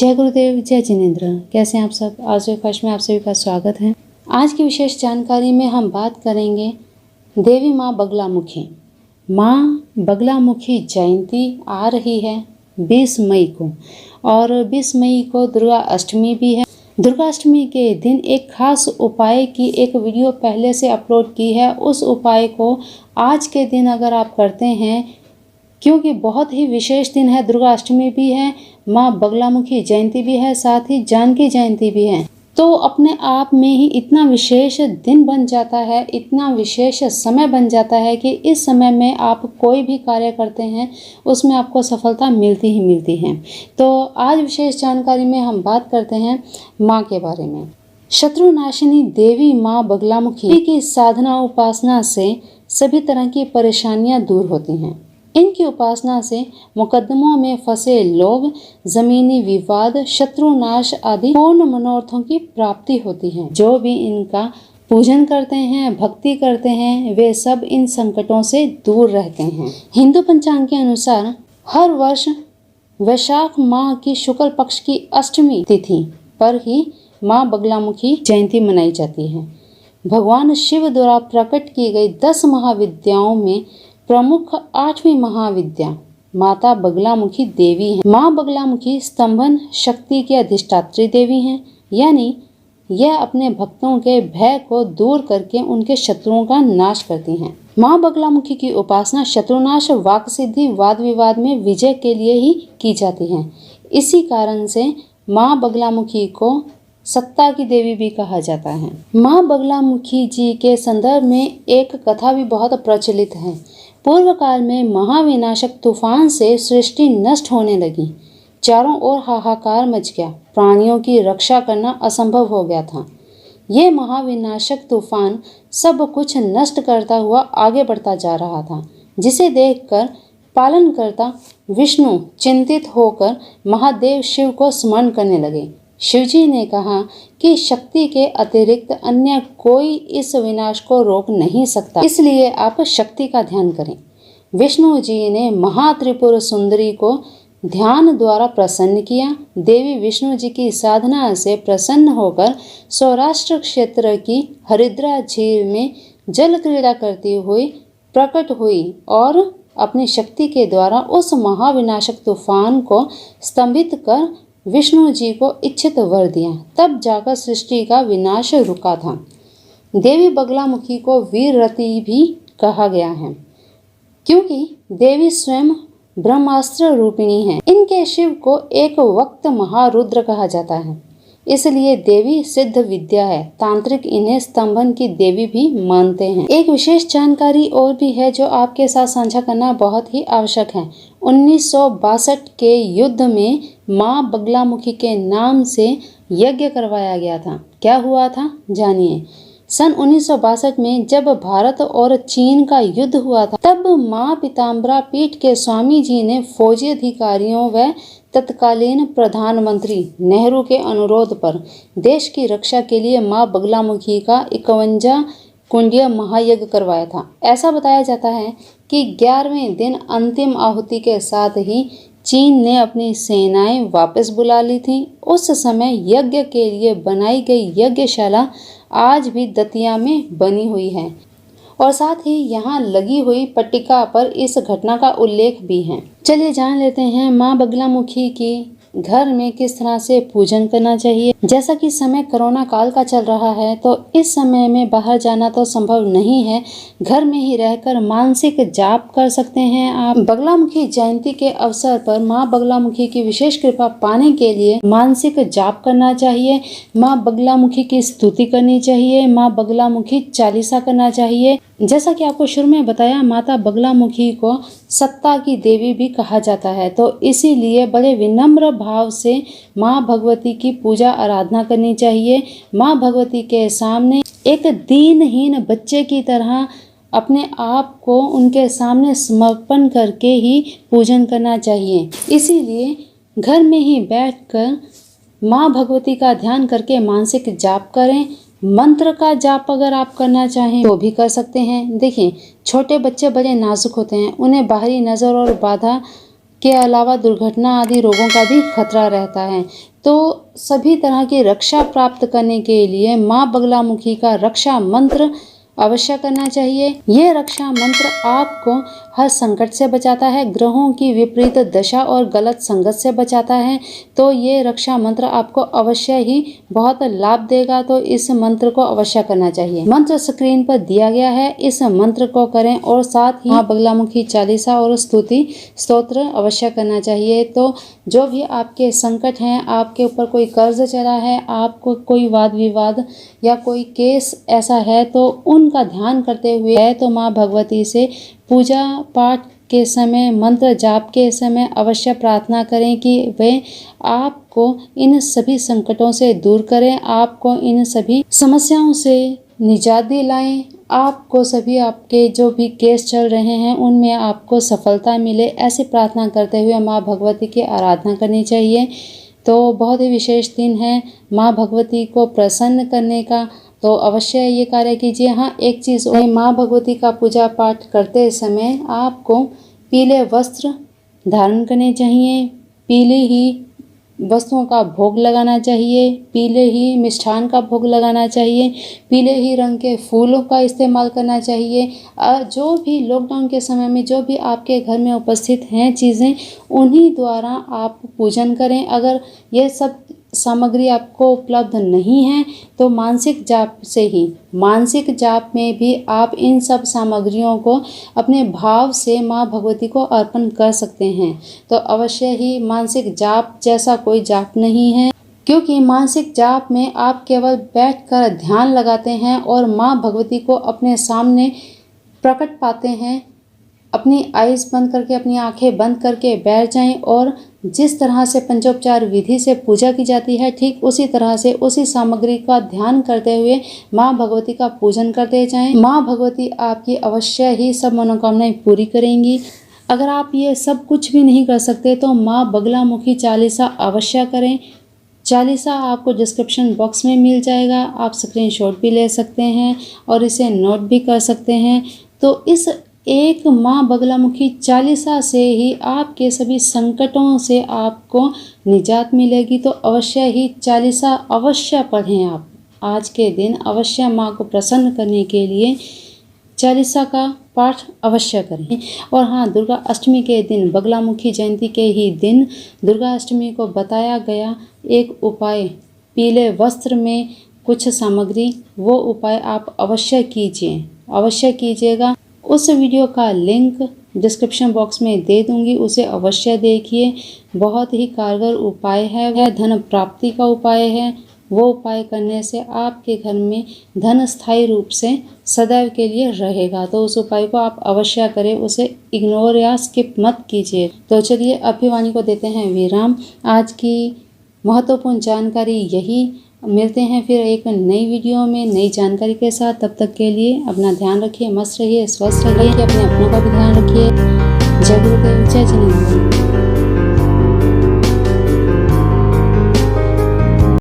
जय गुरुदेव, जय जिनेंद्र। कैसे हैं आप सब? आज ब्रेकफास्ट में आप सभी का स्वागत है। आज की विशेष जानकारी में हम बात करेंगे देवी माँ बगलामुखी। माँ बगलामुखी जयंती आ रही है 20 मई को, और 20 मई को दुर्गा अष्टमी भी है। दुर्गा अष्टमी के दिन एक खास उपाय की एक वीडियो पहले से अपलोड की है। उस उपाय को आज के दिन अगर आप करते हैं, क्योंकि बहुत ही विशेष दिन है, दुर्गा अष्टमी भी है, माँ बगलामुखी जयंती भी है, साथ ही जानकी जयंती भी है, तो अपने आप में ही इतना विशेष दिन बन जाता है, इतना विशेष समय बन जाता है कि इस समय में आप कोई भी कार्य करते हैं उसमें आपको सफलता मिलती ही मिलती है। तो आज विशेष जानकारी में हम बात करते हैं माँ के बारे में। शत्रुनाशिनी देवी माँ बगलामुखी की साधना उपासना से सभी तरह की परेशानियां दूर होती हैं। इनकी उपासना से मुकदमों में फंसे लोग, जमीनी विवाद, शत्रुनाश आदि पूर्ण मनोरथों की प्राप्ति होती है। जो भी इनका पूजन करते हैं, भक्ति करते हैं, वे सब इन संकटों से दूर रहते हैं। हिंदू पंचांग के अनुसार हर वर्ष वैशाख माह की शुक्ल पक्ष की अष्टमी तिथि पर ही माँ बगलामुखी जयंती मनाई जाती है। भगवान शिव द्वारा प्रकट की गई 10 महाविद्याओं में प्रमुख 8वीं महाविद्या माता बगलामुखी देवी है। माँ बगलामुखी स्तंभन शक्ति की अधिष्ठात्री देवी हैं, यानी यह अपने भक्तों के भय को दूर करके उनके शत्रुओं का नाश करती हैं। माँ बगलामुखी की उपासना शत्रुनाश, वाक सिद्धि, वाद विवाद में विजय के लिए ही की जाती है। इसी कारण से माँ बगलामुखी को सत्ता की देवी भी कहा जाता है। माँ बगलामुखी जी के संदर्भ में एक कथा भी बहुत प्रचलित है। पूर्व काल में महाविनाशक तूफान से सृष्टि नष्ट होने लगी। चारों ओर हाहाकार मच गया। प्राणियों की रक्षा करना असंभव हो गया था। ये महाविनाशक तूफान सब कुछ नष्ट करता हुआ आगे बढ़ता जा रहा था, जिसे देखकर पालनकर्ता विष्णु चिंतित होकर महादेव शिव को स्मरण करने लगे। शिवजी ने कहा कि शक्ति के अतिरिक्त अन्य कोई इस विनाश को रोक नहीं सकता, इसलिए आप शक्ति का ध्यान करें। विष्णु जी ने महात्रिपुर सुंदरी को ध्यान द्वारा प्रसन्न किया। देवी विष्णु जी की साधना से प्रसन्न होकर सौराष्ट्र क्षेत्र की हरिद्रा झील में जल क्रीड़ा करती हुई प्रकट हुई और अपनी शक्ति के द्वारा उस महाविनाशक तूफान को स्तंभित कर विष्णु जी को इच्छित वर दिया। तब जाकर सृष्टि का विनाश रुका था। देवी बगलामुखी को वीररती भी कहा गया है, क्योंकि देवी स्वयं ब्रह्मास्त्र रूपिणी है। इनके शिव को एक वक्त महारुद्र कहा जाता है, इसलिए देवी सिद्ध विद्या है। तांत्रिक इन्हें स्तंभन की देवी भी मानते हैं। एक विशेष जानकारी और भी है जो आपके साथ साझा करना बहुत ही आवश्यक है। 1962 के युद्ध में माँ बगलामुखी के नाम से यज्ञ करवाया गया था। क्या हुआ था, जानिए। सन 1962 में जब भारत और चीन का युद्ध हुआ था, तब माँ पीताम्बरा पीठ के स्वामी जी ने फौजी अधिकारियों व तत्कालीन प्रधानमंत्री नेहरू के अनुरोध पर देश की रक्षा के लिए माँ बगलामुखी का 51 कुंडीय महायज्ञ करवाया था। ऐसा बताया जाता है कि 11वें दिन अंतिम आहुति के साथ ही चीन ने अपनी सेनाएं वापस बुला ली थी। उस समय यज्ञ के लिए बनाई गई यज्ञशाला आज भी दतिया में बनी हुई है, और साथ ही यहाँ लगी हुई पट्टिका पर इस घटना का उल्लेख भी है। चलिए जान लेते हैं माँ बगलामुखी की घर में किस तरह से पूजन करना चाहिए। जैसा कि समय कोरोना काल का चल रहा है, तो इस समय में बाहर जाना तो संभव नहीं है। घर में ही रहकर मानसिक जाप कर सकते हैं आप। बगलामुखी जयंती के अवसर पर माँ बगलामुखी की विशेष कृपा पाने के लिए मानसिक जाप करना चाहिए। माँ बगलामुखी की स्तुति करनी चाहिए। माँ बगलामुखी चालीसा करना चाहिए। जैसा कि आपको शुरू में बताया, माता बगलामुखी को सत्ता की देवी भी कहा जाता है, तो इसीलिए बड़े विनम्र भाव से माँ भगवती की पूजा आराधना करनी चाहिए। माँ भगवती के सामने एक दीनहीन बच्चे की तरह अपने आप को उनके सामने समर्पण करके ही पूजन करना चाहिए। इसीलिए घर में ही बैठकर माँ भगवती का ध्यान करके मानसिक जाप करें। मंत्र का जाप अगर आप करना चाहें तो भी कर सकते हैं। देखिए, छोटे बच्चे बड़े नाजुक होते हैं, उन्हें बाहरी नज़र और बाधा के अलावा दुर्घटना आदि रोगों का भी खतरा रहता है। तो सभी तरह की रक्षा प्राप्त करने के लिए माँ बगलामुखी का रक्षा मंत्र अवश्य करना चाहिए। ये रक्षा मंत्र आपको हर संकट से बचाता है, ग्रहों की विपरीत दशा और गलत संगत से बचाता है। तो ये रक्षा मंत्र आपको अवश्य ही बहुत लाभ देगा, तो इस मंत्र को अवश्य करना चाहिए। मंत्र स्क्रीन पर दिया गया है, इस मंत्र को करें और साथ ही माँ बगलामुखी चालीसा और स्तुति स्तोत्र अवश्य करना चाहिए। तो जो भी आपके संकट हैं, आपके ऊपर कोई कर्ज चला है, आपको कोई वाद विवाद या कोई केस ऐसा है, तो उनका ध्यान करते हुए है तो माँ भगवती से पूजा पाठ के समय, मंत्र जाप के समय अवश्य प्रार्थना करें कि वे आपको इन सभी संकटों से दूर करें, आपको इन सभी समस्याओं से निजात दिलाएं, आपको सभी आपके जो भी केस चल रहे हैं उनमें आपको सफलता मिले। ऐसी प्रार्थना करते हुए माँ भगवती की आराधना करनी चाहिए। तो बहुत ही विशेष दिन है माँ भगवती को प्रसन्न करने का, तो अवश्य ये कार्य कीजिए। हाँ, एक चीज़ और, माँ भगवती का पूजा पाठ करते समय आपको पीले वस्त्र धारण करने चाहिए, पीले ही वस्तुओं का भोग लगाना चाहिए, पीले ही मिष्ठान का भोग लगाना चाहिए, पीले ही रंग के फूलों का इस्तेमाल करना चाहिए। जो भी लॉकडाउन के समय में जो भी आपके घर में उपस्थित हैं चीज़ें, उन्हीं द्वारा आप पूजन करें। अगर ये सब सामग्री आपको उपलब्ध नहीं है तो मानसिक जाप से ही, मानसिक जाप में भी आप इन सब सामग्रियों को अपने भाव से माँ भगवती को अर्पण कर सकते हैं। तो अवश्य ही मानसिक जाप जैसा कोई जाप नहीं है, क्योंकि मानसिक जाप में आप केवल बैठकर ध्यान लगाते हैं और माँ भगवती को अपने सामने प्रकट पाते हैं। अपनी आइज़ बंद करके, अपनी आंखें बंद करके बैठ जाएं और जिस तरह से पंचोपचार विधि से पूजा की जाती है, ठीक उसी तरह से उसी सामग्री का ध्यान करते हुए माँ भगवती का पूजन करते जाएं। माँ भगवती आपकी अवश्य ही सब मनोकामनाएं पूरी करेंगी। अगर आप ये सब कुछ भी नहीं कर सकते तो माँ बगलामुखी चालीसा अवश्य करें। चालीसा आपको डिस्क्रिप्शन बॉक्स में मिल जाएगा, आप स्क्रीनशॉट भी ले सकते हैं और इसे नोट भी कर सकते हैं। तो इस एक माँ बगलामुखी चालीसा से ही आपके सभी संकटों से आपको निजात मिलेगी। तो अवश्य ही चालीसा अवश्य पढ़ें। आप आज के दिन अवश्य माँ को प्रसन्न करने के लिए चालीसा का पाठ अवश्य करें। और हाँ, दुर्गा अष्टमी के दिन, बगलामुखी जयंती के ही दिन दुर्गा अष्टमी को बताया गया एक उपाय, पीले वस्त्र में कुछ सामग्री, वो उपाय आप अवश्य कीजिए, अवश्य कीजिएगा। उस वीडियो का लिंक डिस्क्रिप्शन बॉक्स में दे दूंगी, उसे अवश्य देखिए। बहुत ही कारगर उपाय है, वह धन प्राप्ति का उपाय है। वो उपाय करने से आपके घर में धन स्थायी रूप से सदैव के लिए रहेगा। तो उस उपाय को आप अवश्य करें, उसे इग्नोर या स्किप मत कीजिए। तो चलिए अभिवानी को देते हैं विराम। आज की महत्वपूर्ण जानकारी यही, मिलते हैं फिर एक नई वीडियो में नई जानकारी के साथ। तब तक के लिए अपना ध्यान रखिए, मस्त रहिए, स्वस्थ रहिए, अपने अपनों का भी ध्यान रखिए। जय गुरुदेव, जय जिनेंद्र।